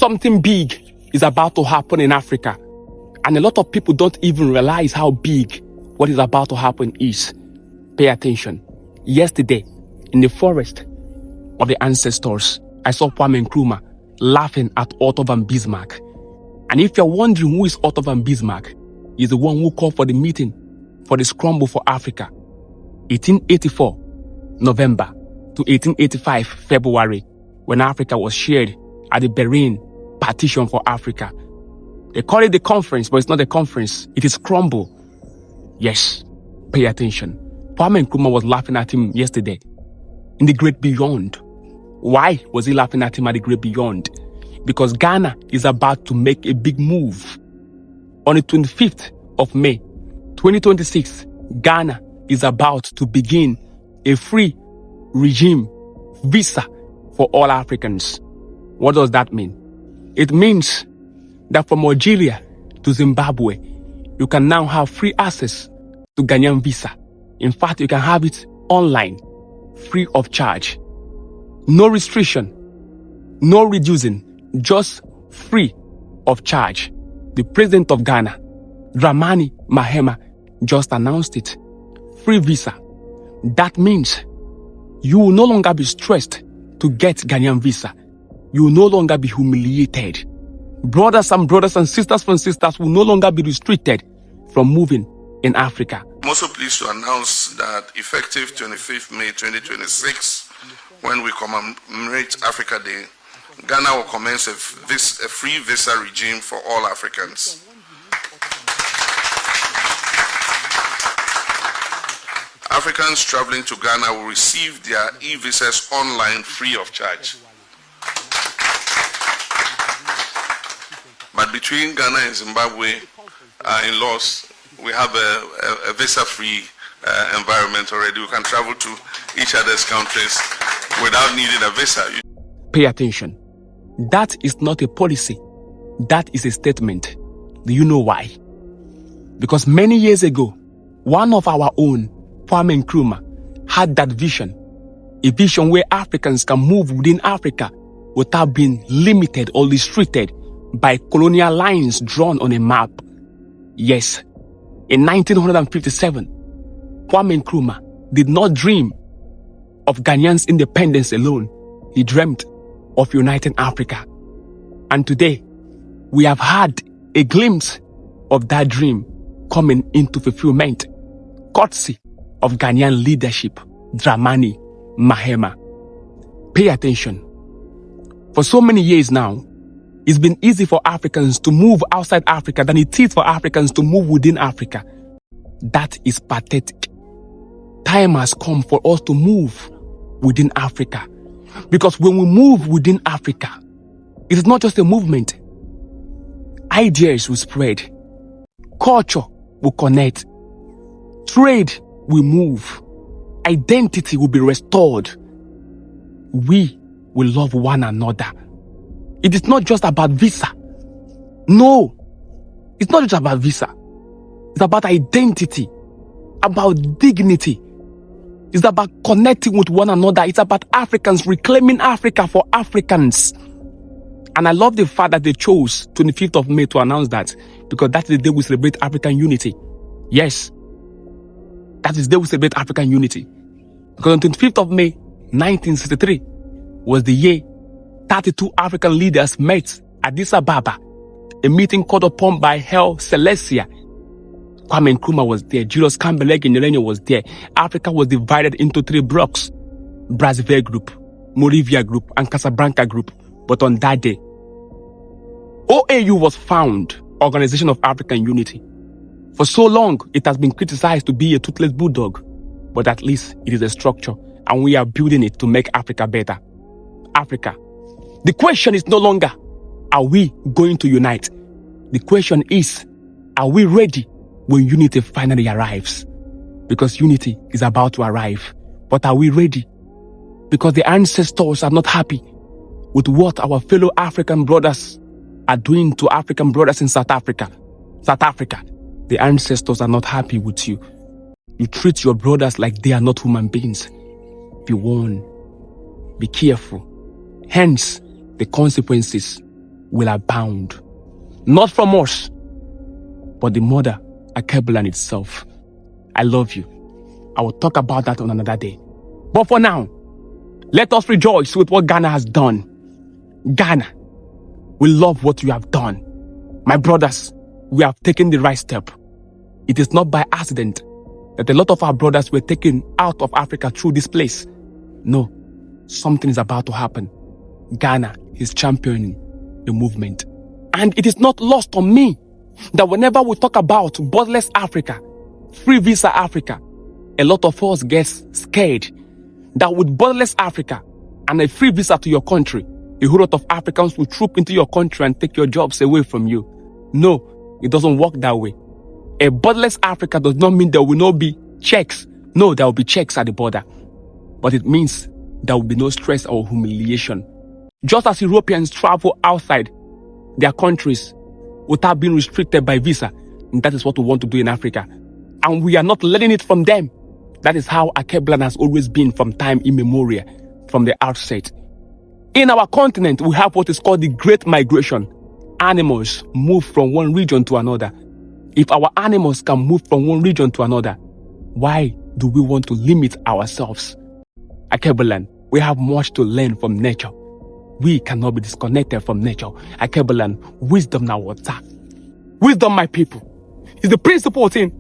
Something big is about to happen in Africa. And a lot of people don't even realize how big what is about to happen is. Pay attention. Yesterday, in the forest of the ancestors, I saw Kwame Nkrumah laughing at Otto von Bismarck. And if you're wondering who is Otto von Bismarck, he's the one who called for the meeting for the scramble for Africa. 1884, November to 1885, February, when Africa was shared at the Berlin Partition for Africa. They call it the conference, but it's not a conference. It is crumble. Yes, pay attention. Kwame Nkrumah was laughing at him yesterday in the great beyond. Why was he laughing at him at the great beyond? Because Ghana is about to make a big move. On the 25th of May, 2026, Ghana is about to begin a free regime visa for all Africans. What does that mean? It means that from Algeria to Zimbabwe, you can now have free access to Ghanaian visa. In fact, you can have it online, free of charge. No restriction, no reducing, just free of charge. The president of Ghana, Dramani Mahama, just announced it. Free visa. That means you will no longer be stressed to get Ghanaian visa. You will no longer be humiliated. Brothers and sisters from sisters will no longer be restricted from moving in Africa. I'm also pleased to announce that effective 25th May 2026, when we commemorate Africa Day, Ghana will commence a free visa regime for all Africans. Africans traveling to Ghana will receive their e-visas online free of charge. But between Ghana and Zimbabwe, in-laws, we have a visa-free environment already. We can travel to each other's countries without needing a visa. Pay attention. That is not a policy. That is a statement. Do you know why? Because many years ago, one of our own, Kwame Nkrumah, had that vision. A vision where Africans can move within Africa without being limited or restricted by colonial lines drawn on a map. Yes, in 1957, Kwame Nkrumah did not dream of Ghanaians' independence alone. He dreamt of uniting Africa. And today, we have had a glimpse of that dream coming into fulfillment, courtesy of Ghanaian leadership, Dramani Mahama. Pay attention. For so many years now, it's been easy for Africans to move outside Africa than it is for Africans to move within Africa. That is pathetic. Time has come for us to move within Africa. Because when we move within Africa, it is not just a movement. Ideas will spread. Culture will connect. Trade will move. Identity will be restored. We will love one another. It is not just about visa. No, it's not just about visa. It's about identity, about dignity. It's about connecting with one another. It's about Africans reclaiming Africa for Africans. And I love the fact that they chose 25th of May to announce that, because that is the day we celebrate African unity. Yes, that is the day we celebrate African unity. Because on 25th of May, 1963, was the year 32 African leaders met at Addis Ababa, a meeting called upon by Haile Selassie. Kwame Nkrumah was there, Julius Kambelege Nyerere was there. Africa was divided into 3 blocks: Brazzaville Group, Moravia Group, and Casablanca Group. But on that day, OAU was found, Organization of African Unity. For so long, it has been criticized to be a toothless bulldog, but at least it is a structure, and we are building it to make Africa better. Africa. The question is no longer, are we going to unite? The question is, are we ready when unity finally arrives? Because unity is about to arrive. But are we ready? Because the ancestors are not happy with what our fellow African brothers are doing to African brothers in South Africa. South Africa, the ancestors are not happy with you. You treat your brothers like they are not human beings. Be warned. Be careful. Hence, the consequences will abound. Not from us, but the mother, Akebulan itself. I love you. I will talk about that on another day. But for now, let us rejoice with what Ghana has done. Ghana, we love what you have done. My brothers, we have taken the right step. It is not by accident that a lot of our brothers were taken out of Africa through this place. No, something is about to happen. Ghana is championing the movement. And it is not lost on me that whenever we talk about borderless Africa, free visa Africa, a lot of us get scared that with borderless Africa and a free visa to your country, a whole lot of Africans will troop into your country and take your jobs away from you. No, it doesn't work that way. A borderless Africa does not mean there will not be checks. No, there will be checks at the border. But it means there will be no stress or humiliation. Just as Europeans travel outside their countries without being restricted by visa, and that is what we want to do in Africa. And we are not learning it from them. That is how Akebulan has always been from time immemorial, from the outset. In our continent, we have what is called the Great Migration. Animals move from one region to another. If our animals can move from one region to another, why do we want to limit ourselves? Akebulan, we have much to learn from nature. We cannot be disconnected from nature. Akebulan, wisdom now water. Wisdom, my people, is the principal thing.